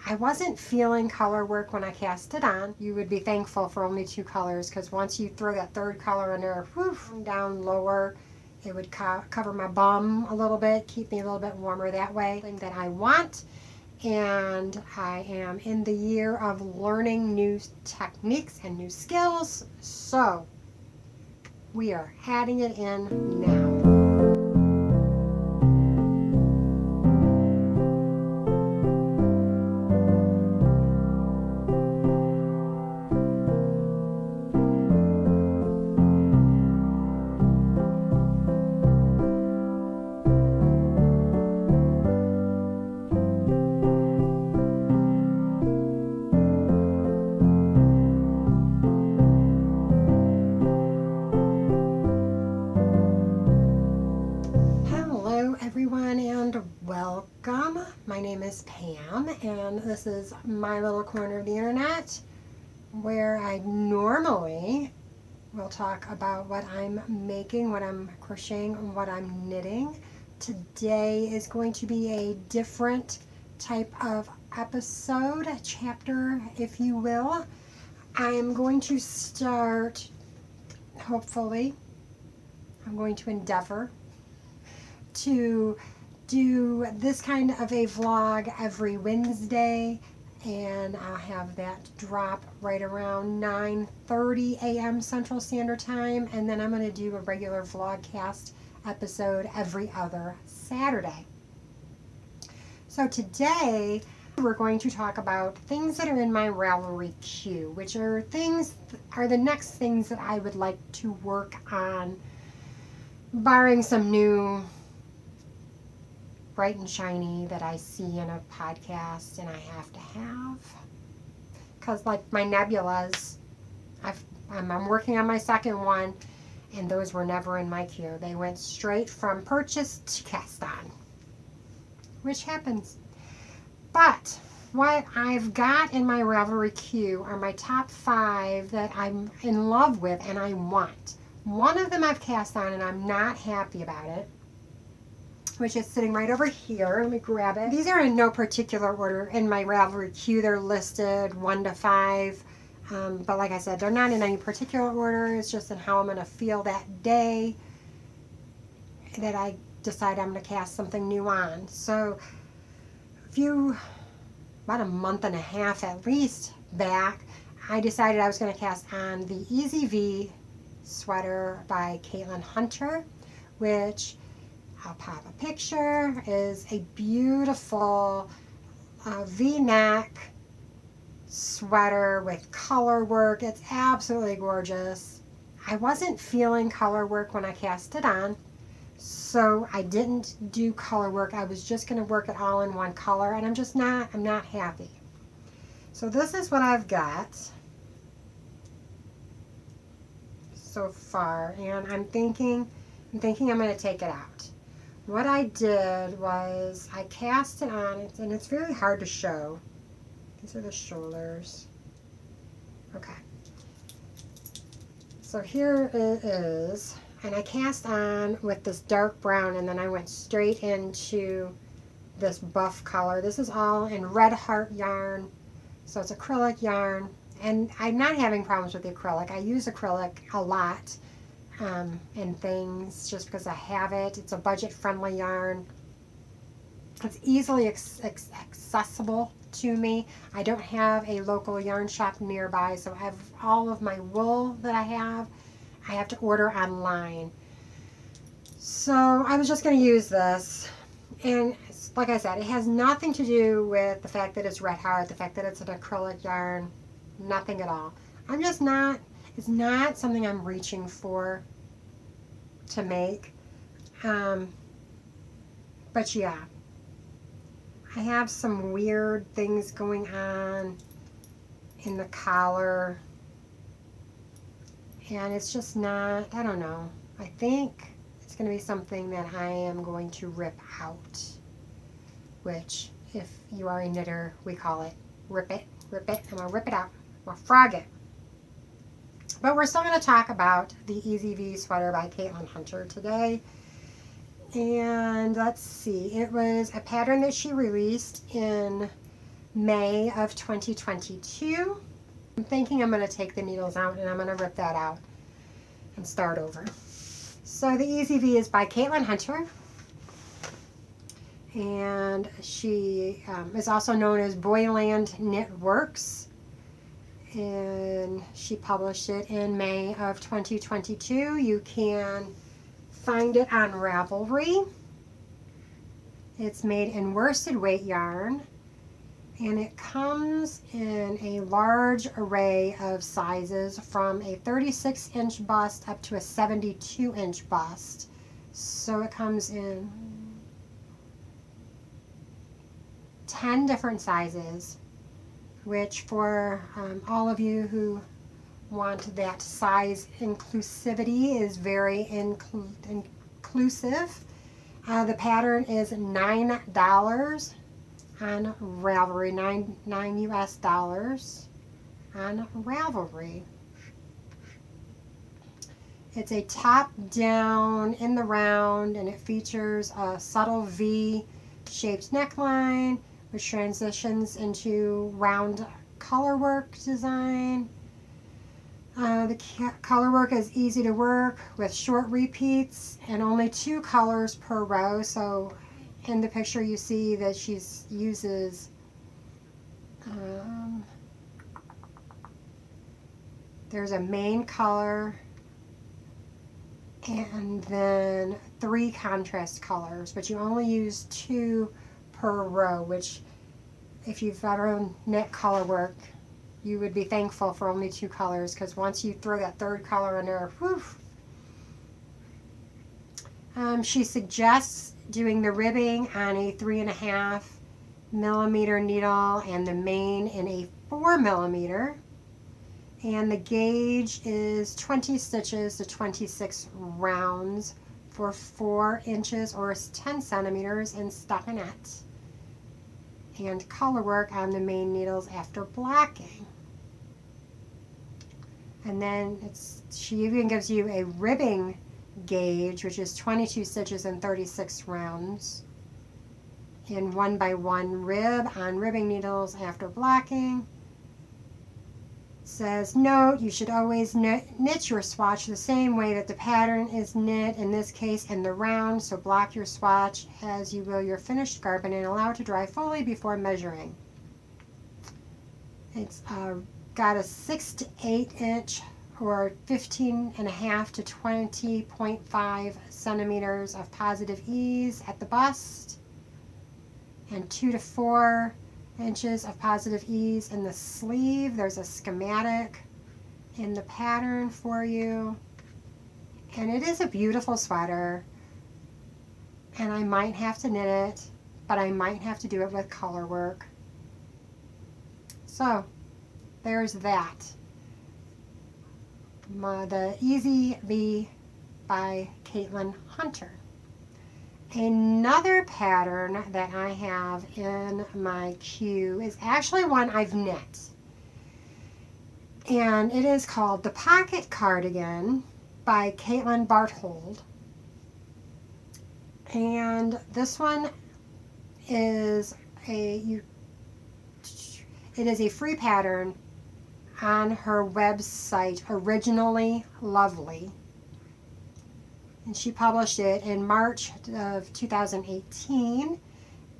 I wasn't feeling color work when I cast it on. You would be thankful for only 2 colors, because once you throw that third color in there, down lower, it would cover my bum a little bit, keep me a little bit warmer that way. Thing that I want, and I am in the year of learning new techniques and new skills, so we are adding it in now. Everyone, and welcome. My name is Pam, and this is my little corner of the internet where I normally will talk about what I'm making, what I'm crocheting, and what I'm knitting. Today is going to be a different type of episode, a chapter, if you will. I'm going to start, hopefully, I'm going to endeavor to do this kind of a vlog every Wednesday, and I'll have that drop right around 9:30 a.m. Central Standard Time, and then I'm going to do a regular vlogcast episode every other Saturday. So today we're going to talk about things that are in my Ravelry queue, which are the next things that I would like to work on, barring some new bright and shiny that I see in a podcast and I have to have. Because like my nebulas, I'm working on my second one, and those were never in my queue. They went straight from purchase to cast on, which happens. But what I've got in my Ravelry queue are my top 5 that I'm in love with and I want. One of them I've cast on and I'm not happy about it, which is sitting right over here. Let me grab it. These are in no particular order in my Ravelry queue. They're listed 1 to 5. But like I said, they're not in any particular order. It's just in how I'm going to feel that day that I decide I'm going to cast something new on. So about a month and a half at least back, I decided I was going to cast on the Easy V sweater by Caitlin Hunter, which I'll pop a picture, is a beautiful V-neck sweater with color work. It's absolutely gorgeous. I wasn't feeling color work when I cast it on, so I didn't do color work. I was just going to work it all in one color, and I'm not happy. So this is what I've got so far, and I'm thinking I'm going to take it out. What I did was I cast it on, and it's very hard to show. These are the shoulders. Okay. So here it is, and I cast on with this dark brown, and then I went straight into this buff color. This is all in Red Heart yarn, so it's acrylic yarn, and I'm not having problems with the acrylic. I use acrylic a lot in things just because I have it. It's a budget-friendly yarn. It's easily accessible to me. I don't have a local yarn shop nearby, so all of my wool that I have to order online. So I was just going to use this, and like I said, it has nothing to do with the fact that it's Red Heart, the fact that it's an acrylic yarn, nothing at all. It's not something I'm reaching for to make. But yeah, I have some weird things going on in the collar, and it's just not, I don't know. I think it's going to be something that I am going to rip out, which, if you are a knitter, we call it rip it. I'm going to rip it out. I'm going to frog it. But we're still going to talk about the Easy V sweater by Caitlin Hunter today. And let's see, it was a pattern that she released in May of 2022. I'm thinking I'm going to take the needles out and I'm going to rip that out and start over. So the Easy V is by Caitlin Hunter, and she is also known as Boyland Knit Works, and she published it in May of 2022. You can find it on Ravelry. It's made in worsted weight yarn, and it comes in a large array of sizes from a 36-inch bust up to a 72-inch bust. So it comes in 10 different sizes, which for all of you who want that size inclusivity is very inclusive. The pattern is $9 on Ravelry, $9 US on Ravelry. It's a top down in the round, and it features a subtle V shaped neckline which transitions into round color work design. The color work is easy to work with short repeats and only 2 colors per row. So in the picture you see that she uses there's a main color and then 3 contrast colors, but you only use 2 per row, which if you've ever knit color work, you would be thankful for only 2 colors, because once you throw that 3rd color in there, whew. She suggests doing the ribbing on a 3.5 millimeter needle and the main in a 4 millimeter. And the gauge is 20 stitches to 26 rounds for 4 inches or 10 centimeters in stockinette. And color work on the main needles after blocking. And then she even gives you a ribbing gauge, which is 22 stitches and 36 rounds in 1x1 rib on ribbing needles after blocking. It says, note, you should always knit your swatch the same way that the pattern is knit, in this case in the round, so block your swatch as you will your finished garment and allow it to dry fully before measuring. It's got a 6 to 8 inch or 15.5 to 20.5 centimeters of positive ease at the bust and 2 to 4 inches of positive ease in the sleeve. There's a schematic in the pattern for you, and it is a beautiful sweater, and I might have to knit it, but I might have to do it with color work. So there's that. The Easy V by Caitlin Hunter. Another pattern that I have in my queue is actually one I've knit, and it is called the Pocket Cardigan by Caitlin Barthold. And this one is it is a free pattern on her website, Originally Lovely. And she published it in March of 2018.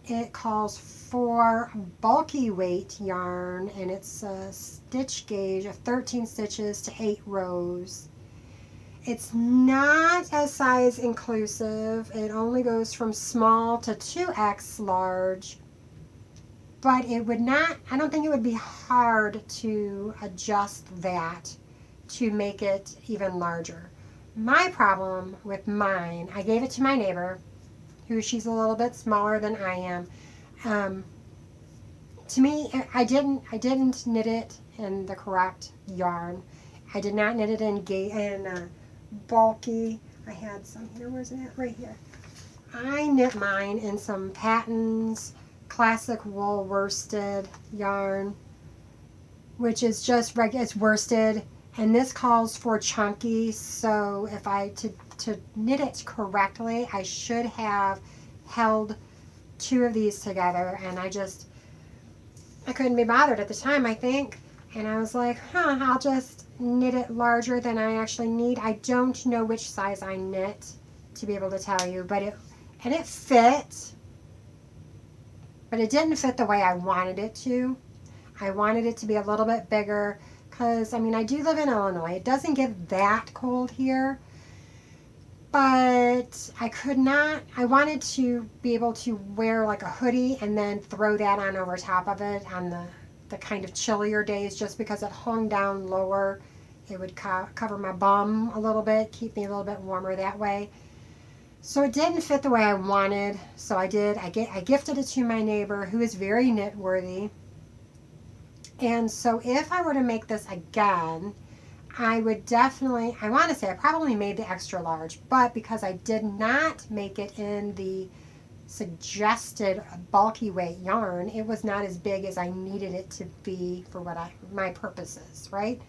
It calls for bulky weight yarn, and it's a stitch gauge of 13 stitches to 8 rows. It's not a size inclusive. It only goes from small to 2X large. But it would not, I don't think it would be hard to adjust that to make it even larger. My problem with mine, I gave it to my neighbor, she's a little bit smaller than I am. To me, I didn't knit it in the correct yarn. I did not knit it in bulky. I had some here. Where's it at? Right here. I knit mine in some Patton's classic wool worsted yarn, which is just regular. It's worsted. And this calls for chunky, so if to knit it correctly, I should have held 2 of these together, and I couldn't be bothered at the time, I think. And I was like, I'll just knit it larger than I actually need. I don't know which size I knit to be able to tell you, but it fit, but it didn't fit the way I wanted it to. I wanted it to be a little bit bigger because, I mean, I do live in Illinois. It doesn't get that cold here, but I wanted to be able to wear like a hoodie and then throw that on over top of it on the kind of chillier days, just because it hung down lower. It would cover my bum a little bit, keep me a little bit warmer that way. So it didn't fit the way I wanted. So I gifted it to my neighbor, who is very knit worthy. And so if I were to make this again, I would definitely, I want to say I probably made the extra large, but because I did not make it in the suggested bulky weight yarn, it was not as big as I needed it to be for my purposes, right?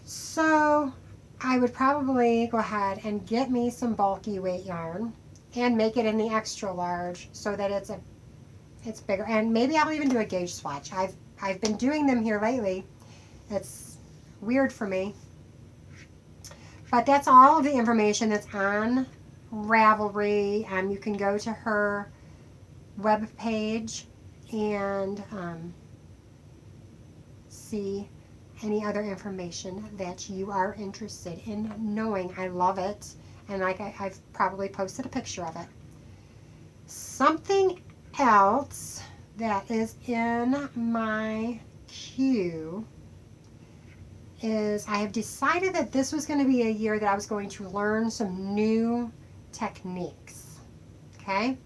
So I would probably go ahead and get me some bulky weight yarn and make it in the extra large so that it's bigger. And maybe I'll even do a gauge swatch. I've been doing them here lately. It's weird for me. But that's all of the information that's on Ravelry. You can go to her web page and see any other information that you are interested in knowing. I love it, and like I've probably posted a picture of it. Something else that is in my queue is I have decided that this was going to be a year that I was going to learn some new techniques. Okay?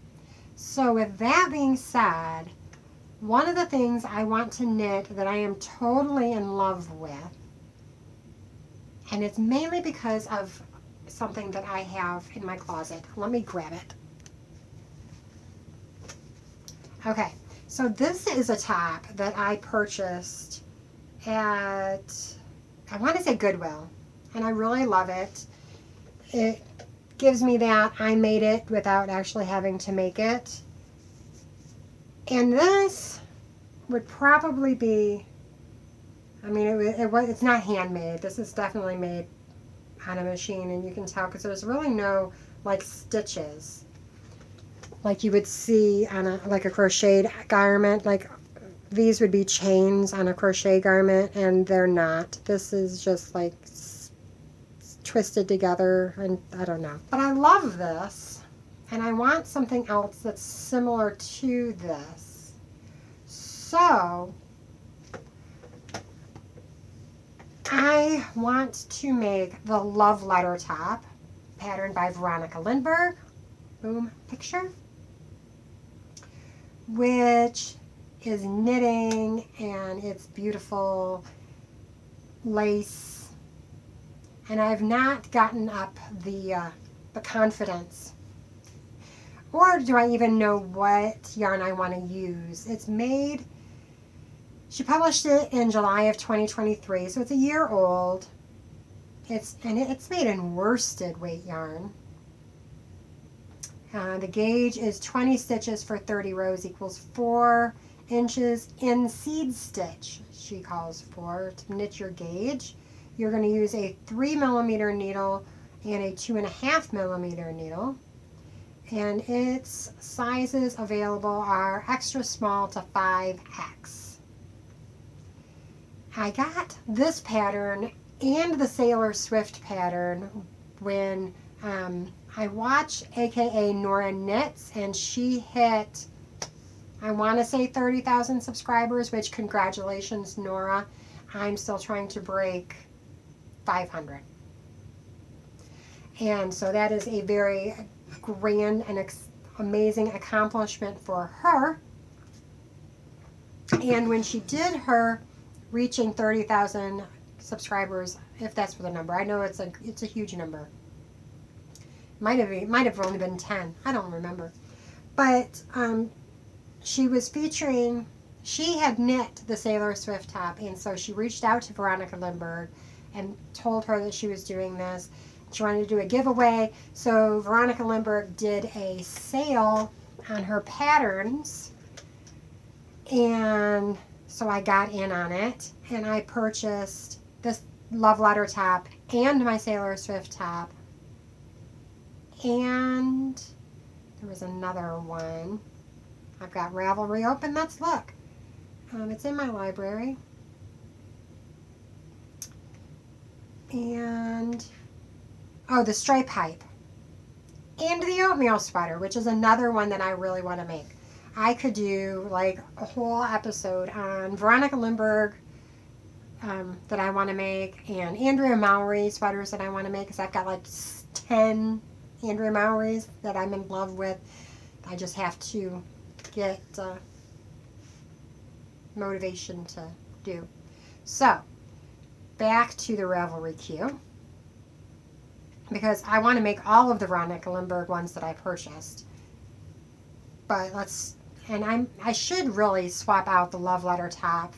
So with that being said, one of the things I want to knit that I am totally in love with, and it's mainly because of something that I have in my closet. Let me grab it. Okay, so this is a top that I purchased at, I want to say Goodwill, and I really love it. It gives me that I made it without actually having to make it. And this would probably be, I mean, it's not handmade. This is definitely made on a machine, and you can tell because there's really no like stitches like you would see on a crocheted garment. Like these would be chains on a crochet garment, and they're not. This is just like twisted together, and I don't know. But I love this, and I want something else that's similar to this. So I want to make the Love Letter top, patterned by Veronica Lindbergh. Boom, picture. Which is knitting, and it's beautiful lace. And I have not gotten up the confidence, or do I even know what yarn I want to use. It's made, she published it in July of 2023, so it's a year old. It's made in worsted weight yarn. The gauge is 20 stitches for 30 rows equals 4 inches in seed stitch, she calls for. To knit your gauge, you're going to use a 3mm needle and a 2.5mm needle. And its sizes available are extra small to 5X. I got this pattern and the Sailor Swift pattern when I watched AKA Nora Knits, and she hit, I want to say 30,000 subscribers, which congratulations, Nora. I'm still trying to break 500. And so that is a very grand and amazing accomplishment for her. And when she did her reaching 30,000 subscribers, if that's the number, I know it's a huge number. Might have only been 10. I don't remember. But she was featuring, she had knit the Sailor Swift top, and so she reached out to Veronica Lindbergh and told her that she was doing this. She wanted to do a giveaway, so Veronica Lindbergh did a sale on her patterns, and So I got in on it and I purchased this love letter top and my Sailor Swift top. And there was another one. I've got Ravelry open. Let's look. It's in my library. And, oh, the stripe hype. And the oatmeal sweater, which is another one that I really want to make. I could do like a whole episode on Veronica Lindbergh that I want to make, and Andrea Mowry sweaters that I want to make, because I've got like 10 Andrea Mowrys that I'm in love with. I just have to get motivation to do. So, back to the Ravelry queue, because I want to make all of the Veronica Lindbergh ones that I purchased. But I should really swap out the love letter top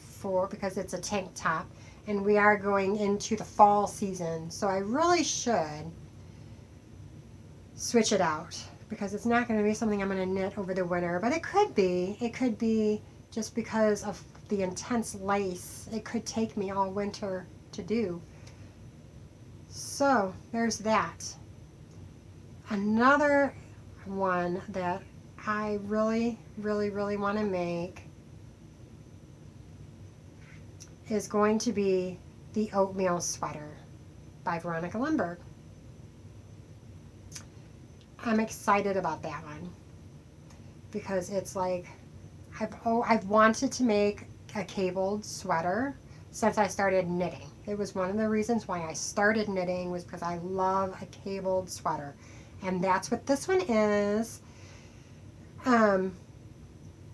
because it's a tank top, and we are going into the fall season, so I really should switch it out, because it's not going to be something I'm going to knit over the winter. But it could be just because of the intense lace, it could take me all winter to do. So there's that. Another one that I really want to make is going to be the oatmeal sweater by Veronica Lindbergh. I'm excited about that one because it's like I've wanted to make a cabled sweater since I started knitting. It was one of the reasons why I started knitting, was because I love a cabled sweater, and that's what this one is.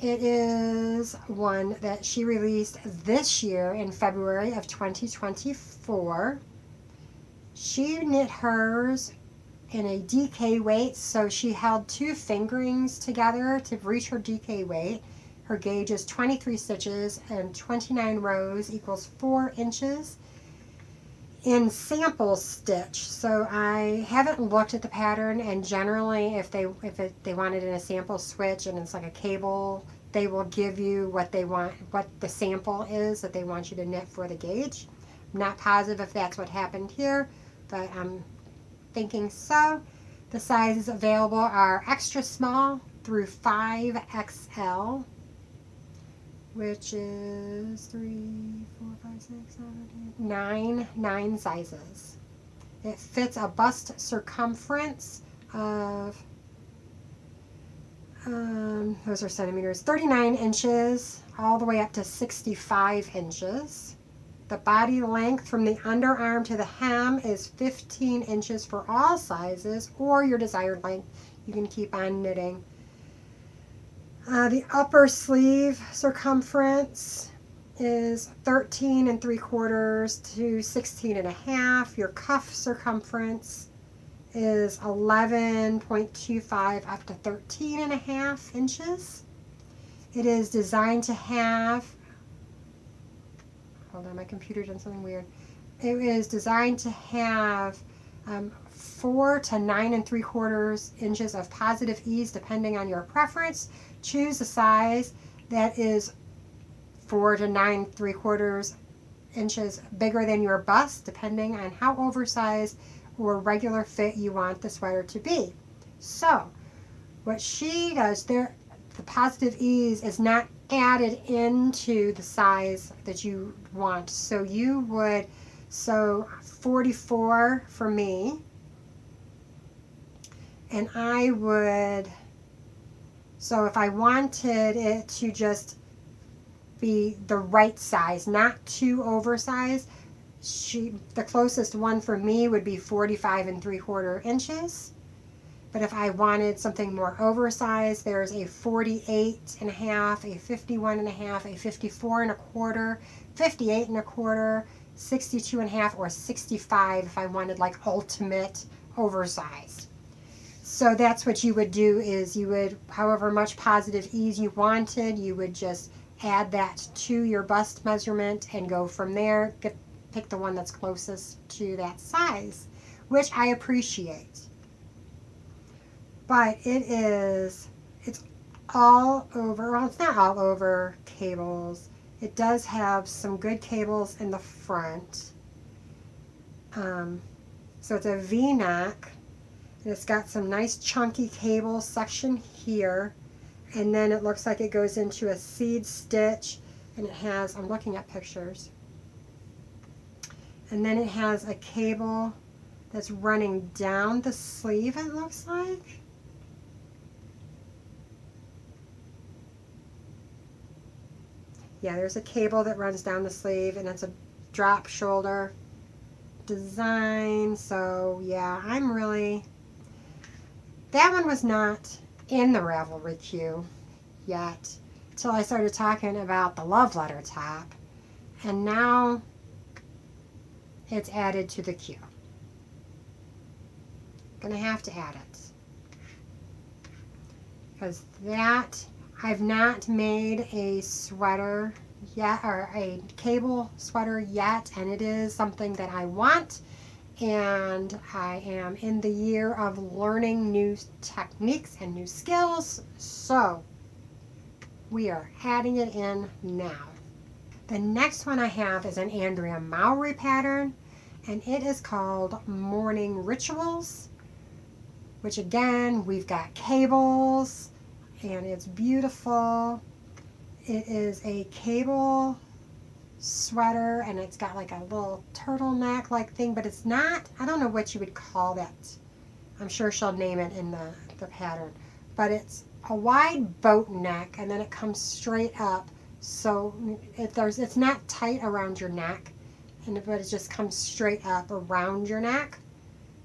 It is one that she released this year in February of 2024. She knit hers in a DK weight, so she held 2 fingerings together to reach her DK weight. Her gauge is 23 stitches and 29 rows equals 4 inches in sample stitch. So I haven't looked at the pattern, and generally if they want it in a sample switch and it's like a cable, they will give you what they want, what the sample is that they want you to knit for the gauge. I'm not positive if that's what happened here, but I'm thinking so. The sizes available are extra small through 5XL, which is 3, 4, 5, 6, 7, 8, 9 sizes. It fits a bust circumference of, those are centimeters, 39 inches all the way up to 65 inches. The body length from the underarm to the hem is 15 inches for all sizes, or your desired length. You can keep on knitting. The upper sleeve circumference is 13 3/4 to 16 1/2. Your cuff circumference is 11.25 up to 13 1/2 inches. It is designed to have, hold on, my computer did something weird. It is designed to have 4 to 9 3/4 inches of positive ease, depending on your preference. Choose a size that is 4 to 9 3/4 inches bigger than your bust, depending on how oversized or regular fit you want the sweater to be. So what she does there, the positive ease is not added into the size that you want. So you would, so 44 for me, and I would, so if I wanted it to just be the right size, not too oversized, the closest one for me would be 45 3/4 inches. But if I wanted something more oversized, there's a 48 1/2, a 51 1/2, a 54 1/4, 58 1/4, 62 1/2, or 65 if I wanted like ultimate oversized. So that's what you would do, is you would, however much positive ease you wanted, you would just add that to your bust measurement and go from there. Pick the one that's closest to that size, which I appreciate. But it's all over, well, it's not all over cables. It does have some good cables in the front. So it's a V-neck, and it's got some nice chunky cable section here, and then it looks like it goes into a seed stitch, and it has, I'm looking at pictures, and then it has a cable that's running down the sleeve, it looks like. Yeah, there's a cable that runs down the sleeve, and it's a drop shoulder design. So yeah, that one was not in the Ravelry queue yet till I started talking about the love letter top, and now it's added to the queue. Gonna have to add it because that, I've not made a sweater yet, or a cable sweater yet, and it is something that I want, and I am in the year of learning new techniques and new skills, so we are adding it in now. The next one I have is an Andrea Mowry pattern, and it is called Morning Rituals, which again, we've got cables, and it's beautiful. It is a cable sweater, and it's got like a little turtleneck like thing, but it's not, I don't know what you would call that. I'm sure she'll name it in the pattern, but it's a wide boat neck, and then it comes straight up, so it's not tight around your neck, but it just comes straight up around your neck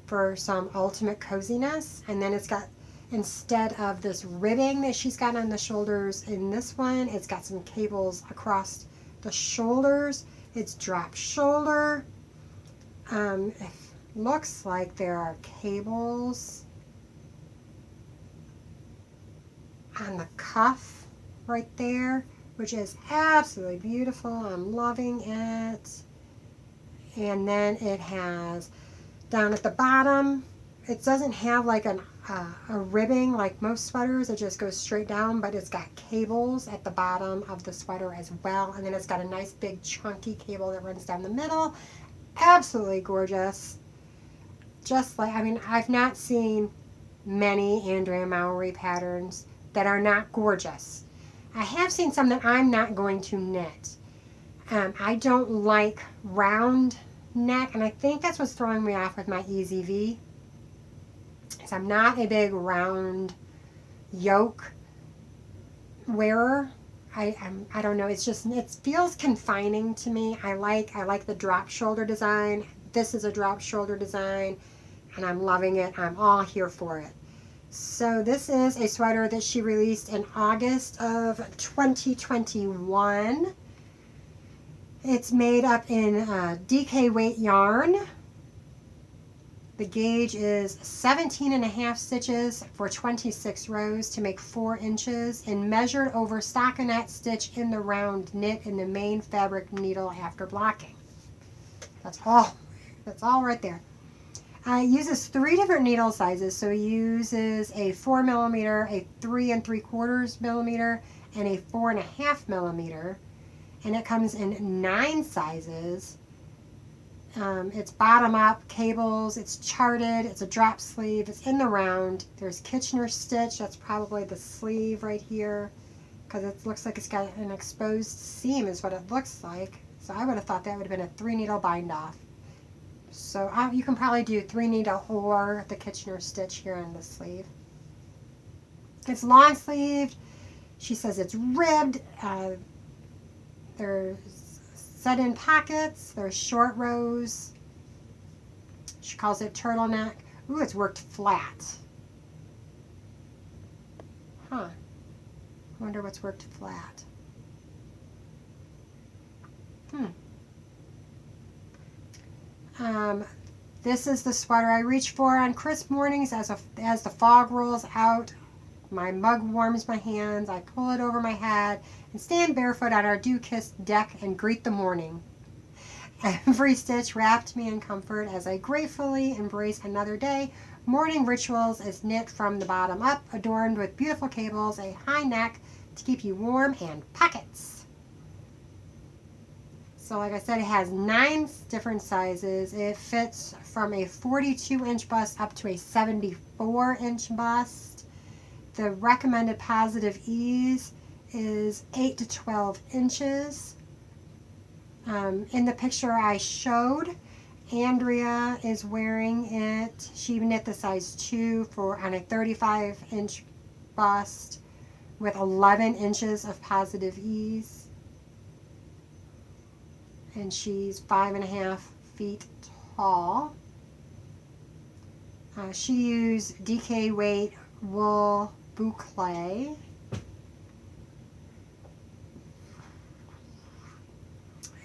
for some ultimate coziness. And then it's got, instead of this ribbing that she's got on the shoulders in this one, it's got some cables across the shoulders. It's drop shoulder. It looks like there are cables on the cuff right there, which is absolutely beautiful. I'm loving it. And then it has down at the bottom, it doesn't have like a ribbing like most sweaters. It just goes straight down, but it's got cables at the bottom of the sweater as well. And then it's got a nice big chunky cable that runs down the middle. Absolutely gorgeous. Just like, I mean, I've not seen many Andrea Mowry patterns that are not gorgeous. I have seen some that I'm not going to knit. I don't like round neck, and I think that's what's throwing me off with my Easy V. So I'm not a big round yoke wearer. I don't know. It's just, it feels confining to me. I like the drop shoulder design. This is a drop shoulder design, and I'm loving it. I'm all here for it. So this is a sweater that she released in August of 2021. It's made up in DK weight yarn. The gauge is 17.5 stitches for 26 rows to make 4 inches, and measured over stockinette stitch in the round knit in the main fabric needle after blocking. That's all right there. It uses 3 different needle sizes, so it uses a 4 millimeter, a 3 3/4 millimeter, and a 4.5 millimeter. And it comes in 9 sizes. It's bottom up cables, it's charted, it's a drop sleeve, it's in the round. There's Kitchener stitch, that's probably the sleeve right here, because it looks like it's got an exposed seam is what it looks like. So I would have thought that would have been a 3 needle bind off. So you can probably do 3 needle or the Kitchener stitch here on the sleeve. It's long sleeved. She says it's ribbed. There's set in pockets. There's short rows. She calls it turtleneck. Ooh, it's worked flat. Huh. I wonder what's worked flat. This is the sweater I reach for on crisp mornings as the fog rolls out. My mug warms my hands. I pull it over my head and stand barefoot on our dew-kissed deck and greet the morning. Every stitch wrapped me in comfort as I gratefully embrace another day. Morning Rituals is knit from the bottom up, adorned with beautiful cables, a high neck to keep you warm, and pockets. So like I said, it has 9 different sizes. It fits from a 42-inch bust up to a 74-inch bust. The recommended positive ease is 8 to 12 inches. In the picture I showed, Andrea is wearing it. She knit the size 2 on a 35-inch bust with 11 inches of positive ease. And she's 5.5 feet tall. She used DK weight wool boucle.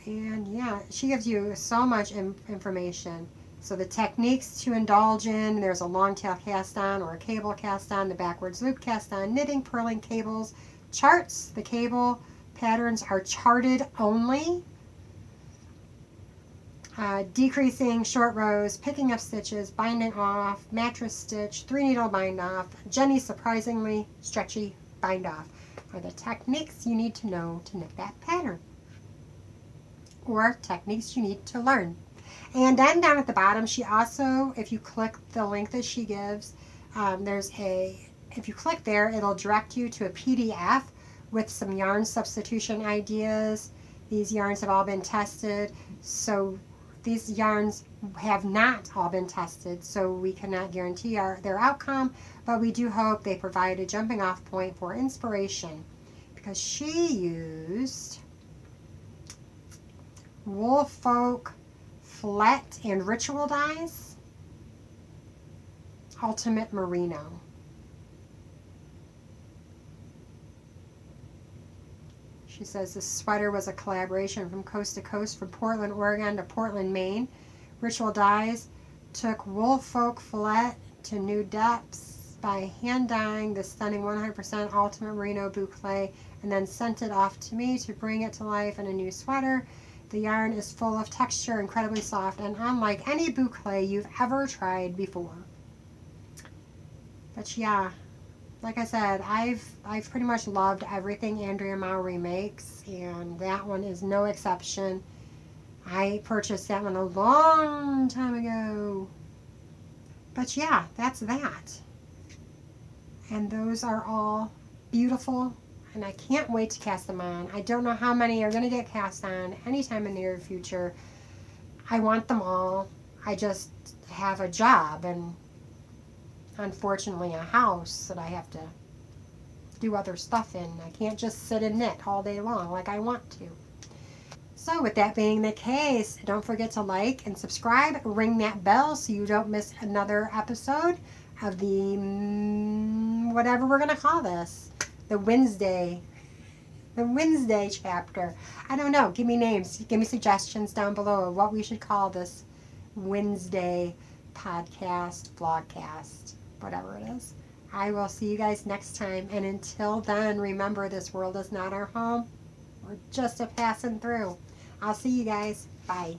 And yeah, she gives you so much information. So the techniques to indulge in, there's a long tail cast on or a cable cast on, the backwards loop cast on, knitting, purling cables, charts. The cable patterns are charted only. Decreasing short rows, picking up stitches, binding off, mattress stitch, 3 needle bind off, Jenny's surprisingly stretchy bind off are the techniques you need to know to knit that pattern, or techniques you need to learn. And then down at the bottom, she also, if you click the link that she gives, if you click there, it'll direct you to a PDF with some yarn substitution ideas. These yarns have all been tested, so these yarns have not all been tested, so we cannot guarantee their outcome, but we do hope they provide a jumping off point for inspiration, because she used Woolfolk Flat and Ritual Dyes, Ultimate Merino. She says this sweater was a collaboration from coast to coast, from Portland, Oregon to Portland, Maine. Ritual Dyes took Woolfolk Flat to new depths by hand dyeing the stunning 100% Ultimate Merino boucle and then sent it off to me to bring it to life in a new sweater. The yarn is full of texture, incredibly soft, and unlike any boucle you've ever tried before. But yeah, like I said, I've pretty much loved everything Andrea Mowry makes, and that one is no exception. I purchased that one a long time ago. But yeah, that's that. And those are all beautiful, and I can't wait to cast them on. I don't know how many are going to get cast on anytime in the near future. I want them all. I just have a job and unfortunately a house that I have to do other stuff in. I can't just sit and knit all day long like I want to. So with that being the case, don't forget to like and subscribe, ring that bell so you don't miss another episode of the whatever we're going to call this, the Wednesday chapter. I don't know, give me names, give me suggestions down below of what we should call this Wednesday podcast, vlogcast, whatever it is. I will see you guys next time, and until then, remember, this world is not our home. We're just a passing through. I'll see you guys. Bye.